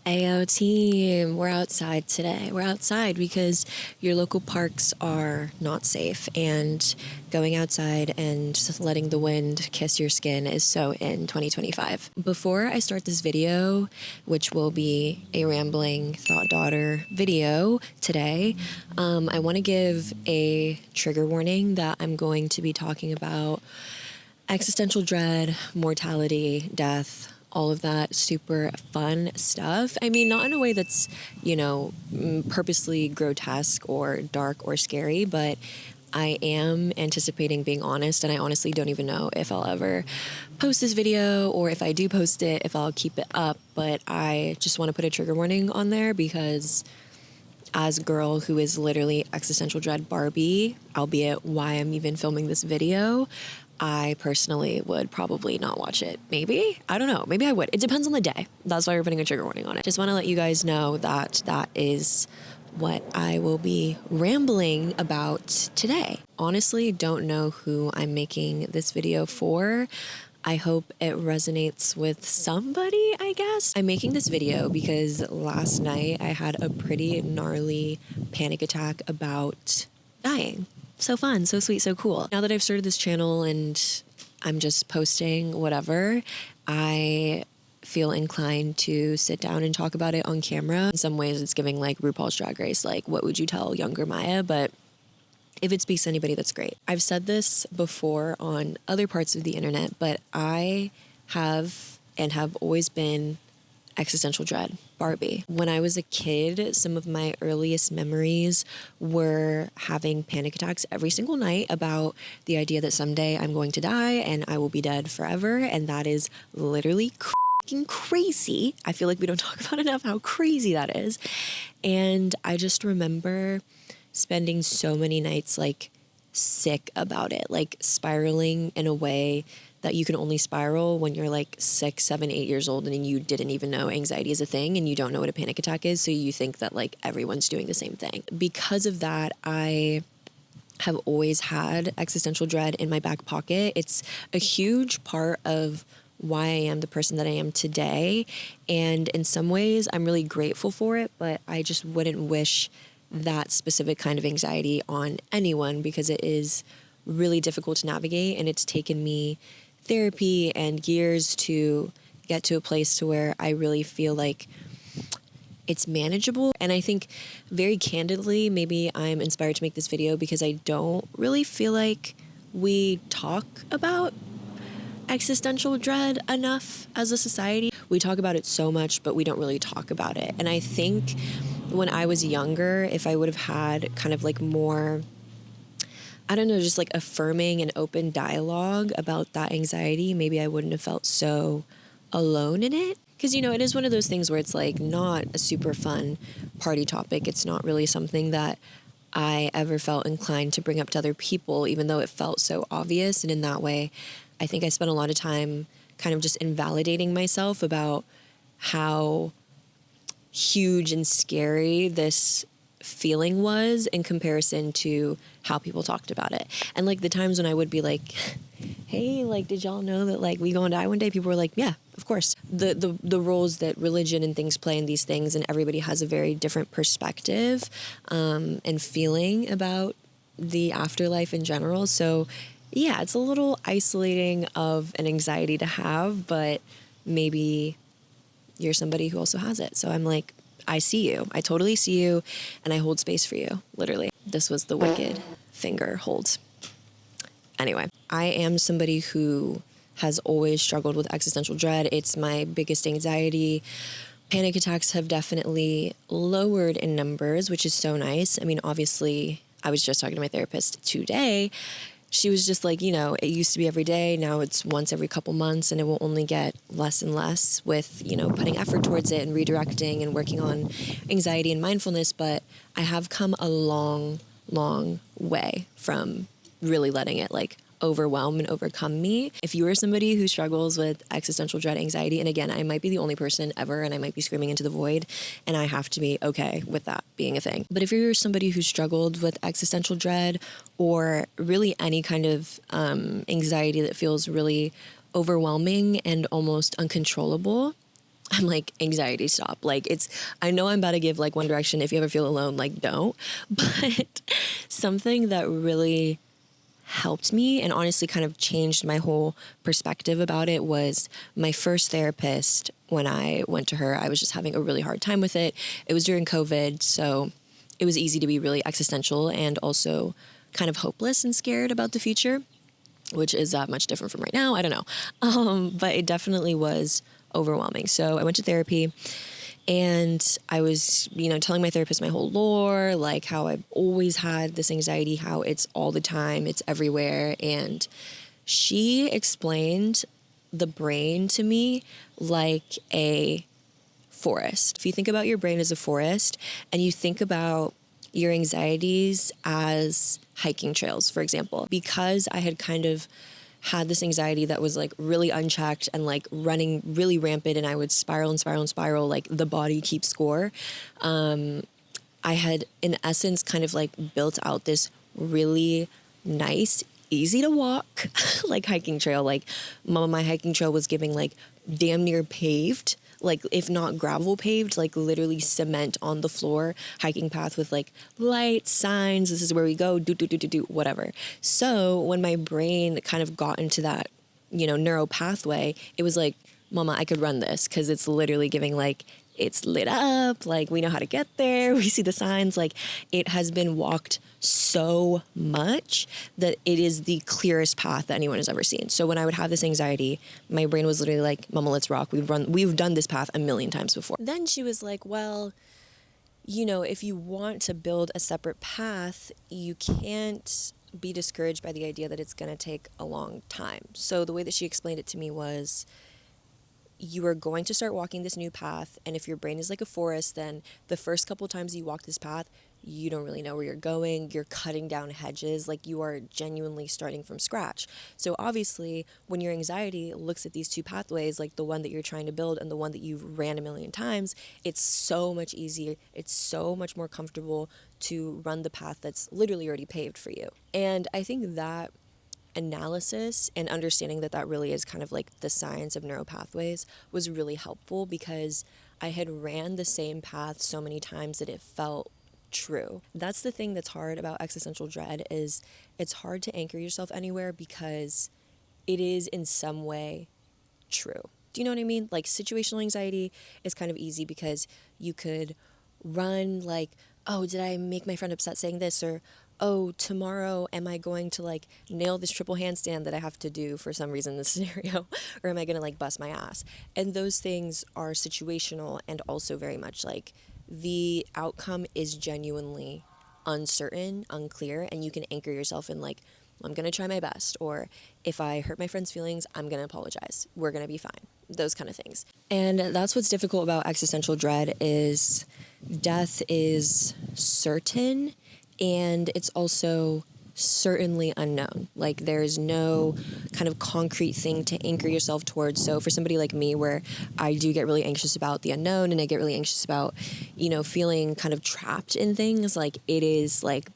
Ayo team, we're outside today. We're outside because your local parks are not safe, and going outside and just letting the wind kiss your skin is so in 2025. Before I start this video, which will be a rambling thought daughter video today, I want to give a trigger warning that I'm going to be talking about existential dread, mortality, death, all of that super fun stuff. I mean, not in a way that's, purposely grotesque or dark or scary, but I am anticipating being honest, and I honestly don't even know if I'll ever post this video, or if I do post it, if I'll keep it up. But I just want to put a trigger warning on there because as a girl who is literally existential dread Barbie, albeit why I'm even filming this video, I personally would probably not watch it. Maybe? I don't know. Maybe I would. It depends on the day. That's why we're putting a trigger warning on it. Just want to let you guys know that that is what I will be rambling about today. Honestly, don't know who I'm making this video for. I hope it resonates with somebody, I guess. I'm making this video because last night I had a pretty gnarly panic attack about dying. So fun, so sweet, so cool. Now that I've started this channel and I'm just posting whatever, I feel inclined to sit down and talk about it on camera. In some ways it's giving like RuPaul's Drag Race, like what would you tell younger Maya? But if it speaks to anybody, that's great. I've said this before on other parts of the internet, but I have always been existential dread Barbie. When I was a kid, some of my earliest memories were having panic attacks every single night about the idea that someday I'm going to die and I will be dead forever. And that is literally crazy. I feel like we don't talk about enough how crazy that is. And I just remember spending so many nights like sick about it, like spiraling in a way that you can only spiral when you're like 6, 7, 8 years old and you didn't even know anxiety is a thing and you don't know what a panic attack is. So you think that like everyone's doing the same thing. Because of that, I have always had existential dread in my back pocket. It's a huge part of why I am the person that I am today. And in some ways, I'm really grateful for it, but I just wouldn't wish that specific kind of anxiety on anyone because it is really difficult to navigate, and it's taken me therapy and years to get to a place to where I really feel like it's manageable. And I think very candidly, maybe I'm inspired to make this video because I don't really feel like we talk about existential dread enough as a society. We talk about it so much, but we don't really talk about it. And I think when I was younger, if I would have had kind of like more, I don't know, just like affirming and open dialogue about that anxiety, maybe I wouldn't have felt so alone in it. Because, it is one of those things where it's like not a super fun party topic. It's not really something that I ever felt inclined to bring up to other people, even though it felt so obvious. And in that way, I think I spent a lot of time kind of just invalidating myself about how huge and scary this feeling was in comparison to how people talked about it. And like the times when I would be like, hey, like, did y'all know that like we gonna die one day? People were like, yeah, of course. The roles that religion and things play in these things, and everybody has a very different perspective and feeling about the afterlife in general. So yeah, it's a little isolating of an anxiety to have, but maybe you're somebody who also has it. So I'm like, I see you. I totally see you, and I hold space for you, literally. This was the wicked finger hold. Anyway, I am somebody who has always struggled with existential dread. It's my biggest anxiety. Panic attacks have definitely lowered in numbers, which is so nice. I mean, obviously, I was just talking to my therapist today. She was just like, it used to be every day. Now it's once every couple months, and it will only get less and less with, putting effort towards it and redirecting and working on anxiety and mindfulness. But I have come a long, long way from really letting it like overwhelm and overcome me. If you are somebody who struggles with existential dread anxiety, and again, I might be the only person ever, and I might be screaming into the void, and I have to be okay with that being a thing. But if you're somebody who struggled with existential dread or really any kind of anxiety that feels really overwhelming and almost uncontrollable, I'm like, anxiety, stop. Like, I know I'm about to give like One Direction, if you ever feel alone, like, don't. But something that really helped me and honestly kind of changed my whole perspective about it was my first therapist. When I went to her, I was just having a really hard time with it. It was during COVID, so it was easy to be really existential and also kind of hopeless and scared about the future, which is that much different from right now. I don't know. But it definitely was overwhelming. So I went to therapy and I was, telling my therapist my whole lore, like how I've always had this anxiety, how it's all the time, it's everywhere. And she explained the brain to me like a forest. If you think about your brain as a forest and you think about your anxieties as hiking trails, for example, because I had kind of had this anxiety that was like really unchecked and like running really rampant, and I would spiral and spiral and spiral, like the body keeps score. I had in essence kind of like built out this really nice, easy to walk like hiking trail. Like my hiking trail was giving like damn near paved, like if not gravel paved, like literally cement on the floor hiking path with like lights, signs, this is where we go, do, whatever. So when my brain kind of got into that, neuropathway, it was like, mama, I could run this because it's literally giving like, it's lit up, like we know how to get there, we see the signs, like it has been walked so much that it is the clearest path that anyone has ever seen. So when I would have this anxiety, my brain was literally like, mama, let's rock. We've done this path a million times before. Then she was like, well, if you want to build a separate path, you can't be discouraged by the idea that it's going to take a long time. So the way that she explained it to me was, you are going to start walking this new path, and if your brain is like a forest, then the first couple times you walk this path, you don't really know where you're going. You're cutting down hedges, like you are genuinely starting from scratch. So obviously, when your anxiety looks at these two pathways, like the one that you're trying to build and the one that you've ran a million times, it's so much easier. It's so much more comfortable to run the path that's literally already paved for you. And I think that analysis and understanding that really is kind of like the science of neuropathways was really helpful, because I had ran the same path so many times that it felt true. That's the thing that's hard about existential dread, is it's hard to anchor yourself anywhere because it is in some way true. Do you know what I mean? Like situational anxiety is kind of easy because you could run like, oh, did I make my friend upset saying this? Or, oh, tomorrow am I going to like nail this triple handstand that I have to do for some reason in this scenario? Or am I going to like bust my ass? And those things are situational and also very much like the outcome is genuinely uncertain, unclear, and you can anchor yourself in like, I'm going to try my best, or if I hurt my friend's feelings, I'm going to apologize. We're going to be fine. Those kind of things. And that's what's difficult about existential dread, is death is certain and it's also certainly unknown. Like there's no kind of concrete thing to anchor yourself towards. So for somebody like me, where I do get really anxious about the unknown and I get really anxious about, feeling kind of trapped in things, like it is like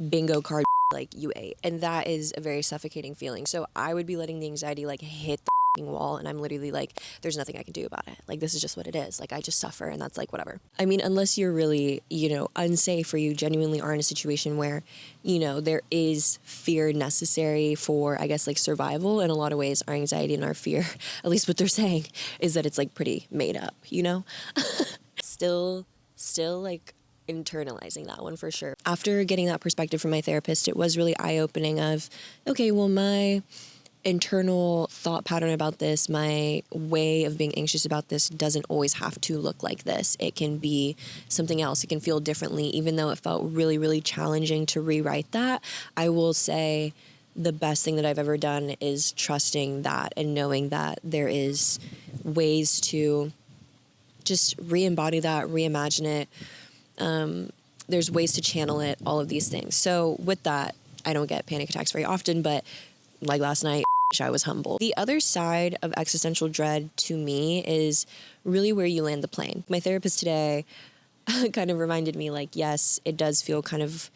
bingo card, like you ate. And that is a very suffocating feeling. So I would be letting the anxiety like hit the wall, and I'm literally like, there's nothing I can do about it. Like this is just what it is. Like I just suffer, and that's like whatever. I mean, unless you're really, unsafe, or you genuinely are in a situation where, there is fear necessary for, I guess, like survival. In a lot of ways, our anxiety and our fear, at least what they're saying, is that it's like pretty made up, Still like internalizing that one for sure. After getting that perspective from my therapist, it was really eye-opening of, okay, well, my internal thought pattern about this, my way of being anxious about this doesn't always have to look like this. It can be something else. It can feel differently, even though it felt really, really challenging to rewrite that. I will say the best thing that I've ever done is trusting that and knowing that there is ways to just re-embody that, reimagine it. There's ways to channel it, all of these things. So with that, I don't get panic attacks very often, but like last night, I was humbled. The other side of existential dread to me is really where you land the plane. My therapist today kind of reminded me, like, yes, it does feel kind of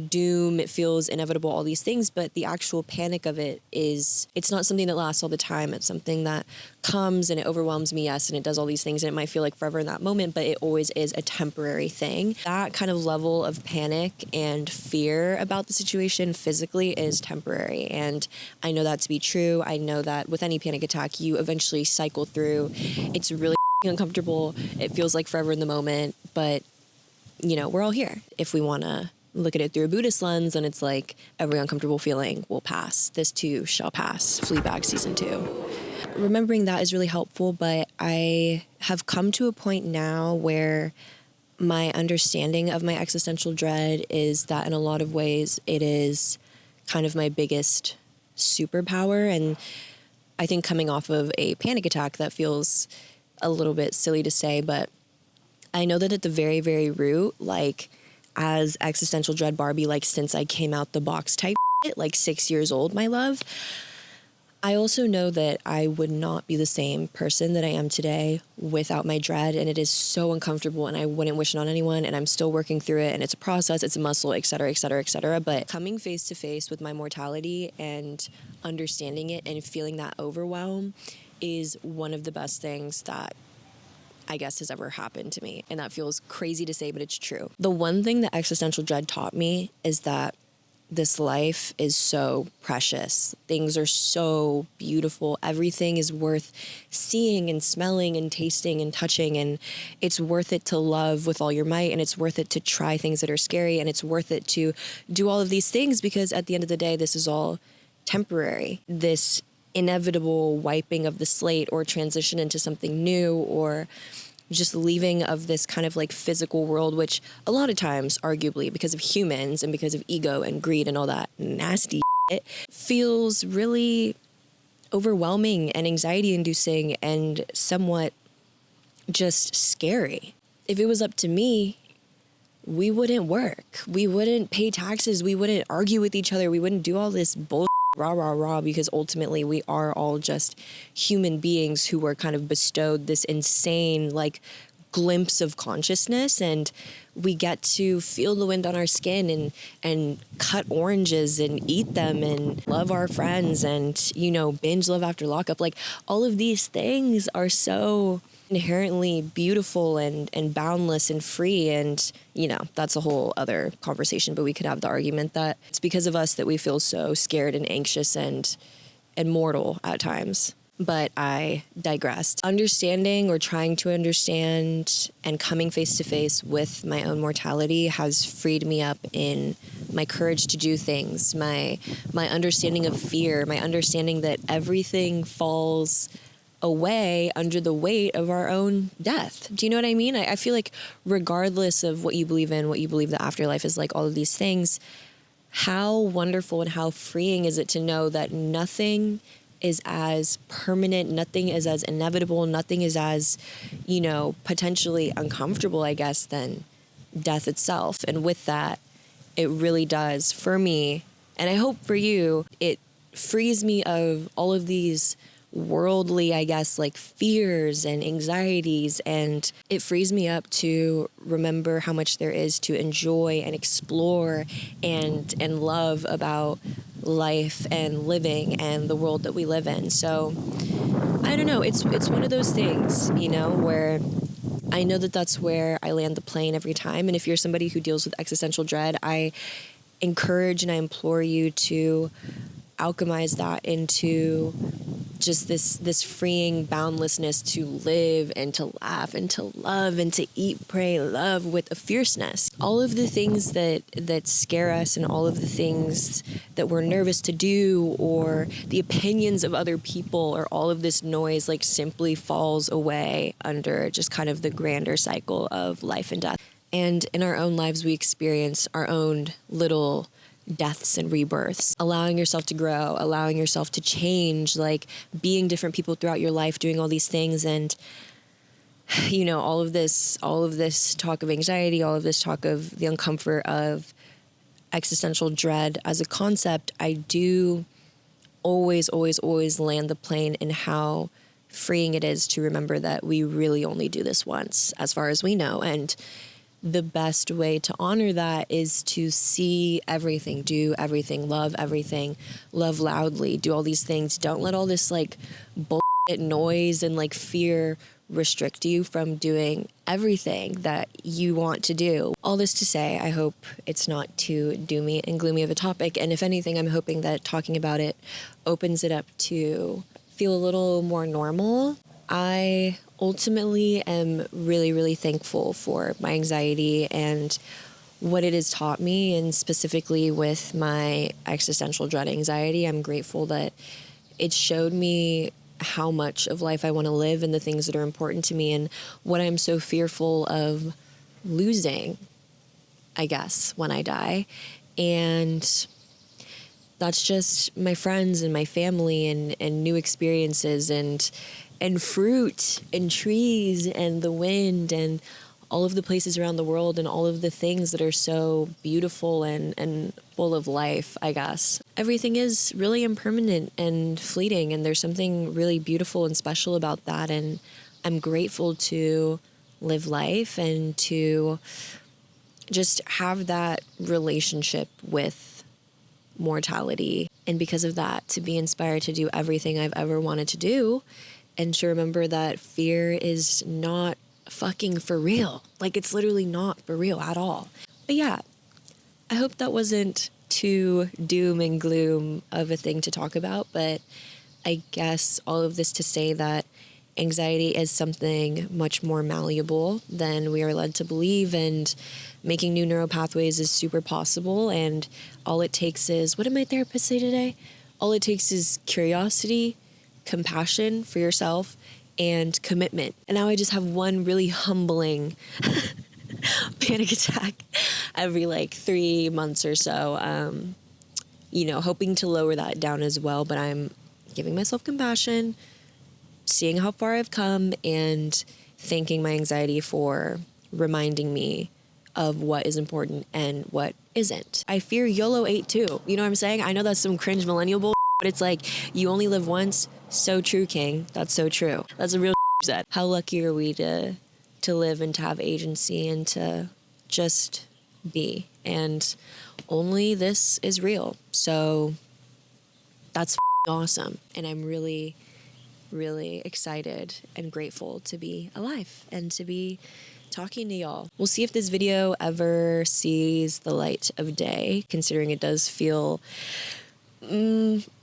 doom, it feels inevitable, all these things, but the actual panic of it is, it's not something that lasts all the time. It's something that comes and it overwhelms me, yes, and it does all these things, and it might feel like forever in that moment, but it always is a temporary thing. That kind of level of panic and fear about the situation physically is temporary, and I know that to be true. I know that with any panic attack, you eventually cycle through. It's really uncomfortable. It feels like forever in the moment, but we're all here. If we want to look at it through a Buddhist lens, and it's like every uncomfortable feeling will pass. This too shall pass. Fleabag season 2. Remembering that is really helpful, but I have come to a point now where my understanding of my existential dread is that in a lot of ways it is kind of my biggest superpower. And I think coming off of a panic attack, that feels a little bit silly to say, but I know that at the very, very root, like, as existential dread Barbie, like, since I came out the box type shit, like 6 years old, my love, I also know that I would not be the same person that I am today without my dread, and it is so uncomfortable, and I wouldn't wish it on anyone, and I'm still working through it, and it's a process, it's a muscle, et cetera, et cetera, et cetera. But coming face to face with my mortality and understanding it and feeling that overwhelm is one of the best things that I guess has ever happened to me. And that feels crazy to say, but it's true. The one thing that existential dread taught me is that this life is so precious. Things are so beautiful. Everything is worth seeing and smelling and tasting and touching. And it's worth it to love with all your might. And it's worth it to try things that are scary. And it's worth it to do all of these things, because at the end of the day, this is all temporary. This inevitable wiping of the slate or transition into something new, or just leaving of this kind of like physical world, which a lot of times, arguably, because of humans and because of ego and greed and all that nasty shit, feels really overwhelming and anxiety inducing and somewhat just scary. If it was up to me, we wouldn't work. We wouldn't pay taxes. We wouldn't argue with each other. We wouldn't do all this bullshit. Rah, because ultimately we are all just human beings who were kind of bestowed this insane, like, glimpse of consciousness, and we get to feel the wind on our skin and cut oranges and eat them and love our friends and, binge Love After Lockup. Like, all of these things are so inherently beautiful and boundless and free, and that's a whole other conversation, but we could have the argument that it's because of us that we feel so scared and anxious and mortal at times. But I digressed. Understanding, or trying to understand, and coming face to face with my own mortality has freed me up in my courage to do things, my understanding of fear, my understanding that everything falls away under the weight of our own death. Do you know what I mean? I feel like regardless of what you believe in, what you believe the afterlife is like, all of these things, how wonderful and how freeing is it to know that nothing is as permanent, nothing is as inevitable, nothing is as, potentially uncomfortable, I guess, than death itself. And with that, it really does, for me, and I hope for you, it frees me of all of these worldly, I guess, like, fears and anxieties, and it frees me up to remember how much there is to enjoy and explore and love about life and living and the world that we live in. So I don't know, it's one of those things, where I know that that's where I land the plane every time. And if you're somebody who deals with existential dread, I encourage and I implore you to alchemize that into just this freeing boundlessness to live and to laugh and to love and to eat, pray, love with a fierceness. All of the things that scare us and all of the things that we're nervous to do, or the opinions of other people, or all of this noise, like, simply falls away under just kind of the grander cycle of life and death. And in our own lives, we experience our own little deaths and rebirths, allowing yourself to grow, allowing yourself to change, like, being different people throughout your life, doing all these things. And, all of this talk of anxiety, all of this talk of the uncomfort of existential dread as a concept, I do always, always, always land the plane in how freeing it is to remember that we really only do this once, as far as we know. And the best way to honor that is to see everything, do everything, love loudly, do all these things. Don't let all this like bullshit noise and like fear restrict you from doing everything that you want to do. All this to say, I hope it's not too doomy and gloomy of a topic. And if anything, I'm hoping that talking about it opens it up to feel a little more normal. I ultimately am really, really thankful for my anxiety and what it has taught me, and specifically with my existential dread anxiety. I'm grateful that it showed me how much of life I want to live and the things that are important to me and what I'm so fearful of losing, I guess, when I die. And that's just my friends and my family and new experiences and fruit and trees and the wind and all of the places around the world and all of the things that are so beautiful and full of life, I guess. Everything is really impermanent and fleeting, and there's something really beautiful and special about that. And I'm grateful to live life and to just have that relationship with mortality. And because of that, to be inspired to do everything I've ever wanted to do, and to remember that fear is not fucking for real. Like, it's literally not for real at all. But yeah, I hope that wasn't too doom and gloom of a thing to talk about, but I guess all of this to say that anxiety is something much more malleable than we are led to believe, and making new neuropathways is super possible. And all it takes is, what did my therapist say today? All it takes is curiosity, compassion for yourself, and commitment. And now I just have one really humbling panic attack every like 3 months or so. Hoping to lower that down as well, but I'm giving myself compassion, seeing how far I've come, and thanking my anxiety for reminding me of what is important and what isn't. I fear YOLO 8 too. You know what I'm saying? I know that's some cringe millennial bull, but it's like, you only live once. So true, King. That's so true. That's a real set. How lucky are we to live and to have agency and to just be? And only this is real. So that's awesome. And I'm really, really excited and grateful to be alive and to be talking to y'all. We'll see if this video ever sees the light of day, considering it does feel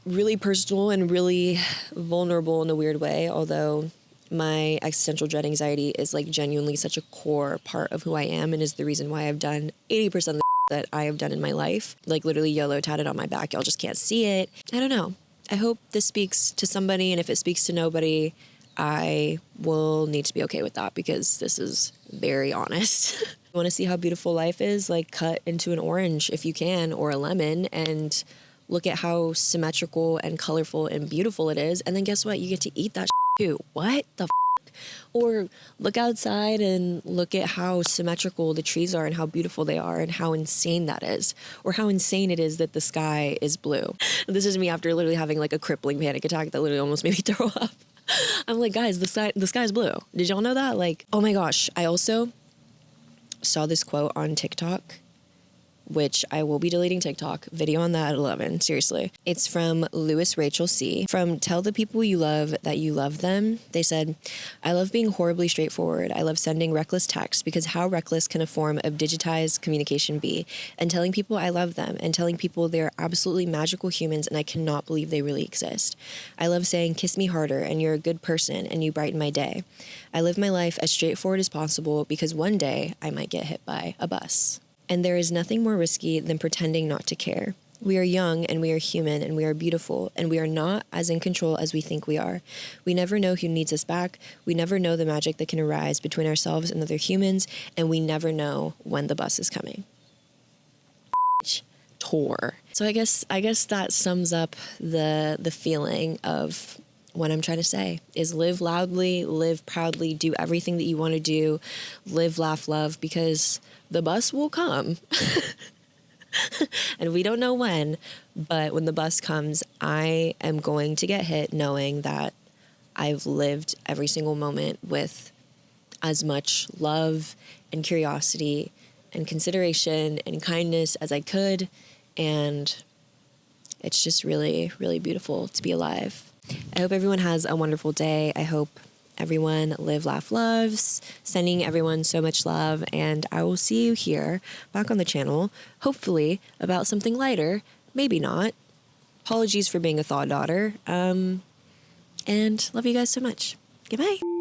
really personal and really vulnerable in a weird way, although my existential dread anxiety is like genuinely such a core part of who I am and is the reason why I've done 80% of the that I have done in my life. Like literally YOLO tatted on my back. Y'all just can't see it. I don't know. I hope this speaks to somebody, and if it speaks to nobody, I will need to be okay with that, because this is very honest. You want to see how beautiful life is? Like, cut into an orange if you can, or a lemon, and look at how symmetrical and colorful and beautiful it is. And then guess what? You get to eat that too. What the f***? Or look outside and look at how symmetrical the trees are and how beautiful they are and how insane that is. Or how insane it is that the sky is blue. This is me after literally having like a crippling panic attack that literally almost made me throw up. I'm like, guys, the sky's blue. Did y'all know that? Like, oh my gosh. I also saw this quote on TikTok, which I will be deleting TikTok. Video on that at 11. Seriously. It's from Louis Rachel C. From Tell the People You Love That You Love Them. They said, I love being horribly straightforward. I love sending reckless texts, because how reckless can a form of digitized communication be? And telling people I love them, and telling people they're absolutely magical humans and I cannot believe they really exist. I love saying, kiss me harder and you're a good person and you brighten my day. I live my life as straightforward as possible, because one day I might get hit by a bus. And there is nothing more risky than pretending not to care. We are young and we are human and we are beautiful, and we are not as in control as we think we are. We never know who needs us back. We never know the magic that can arise between ourselves and other humans, and we never know when the bus is coming. Tour. So I guess that sums up the feeling of what I'm trying to say is live loudly, live proudly, do everything that you want to do, live, laugh, love, because the bus will come. And we don't know when, but when the bus comes, I am going to get hit knowing that I've lived every single moment with as much love and curiosity and consideration and kindness as I could. And it's just really, really beautiful to be alive. I hope everyone has a wonderful day. I hope everyone live, laugh, loves. Sending everyone so much love. And I will see you here back on the channel, hopefully about something lighter. Maybe not. Apologies for being a thought daughter. And love you guys so much. Goodbye.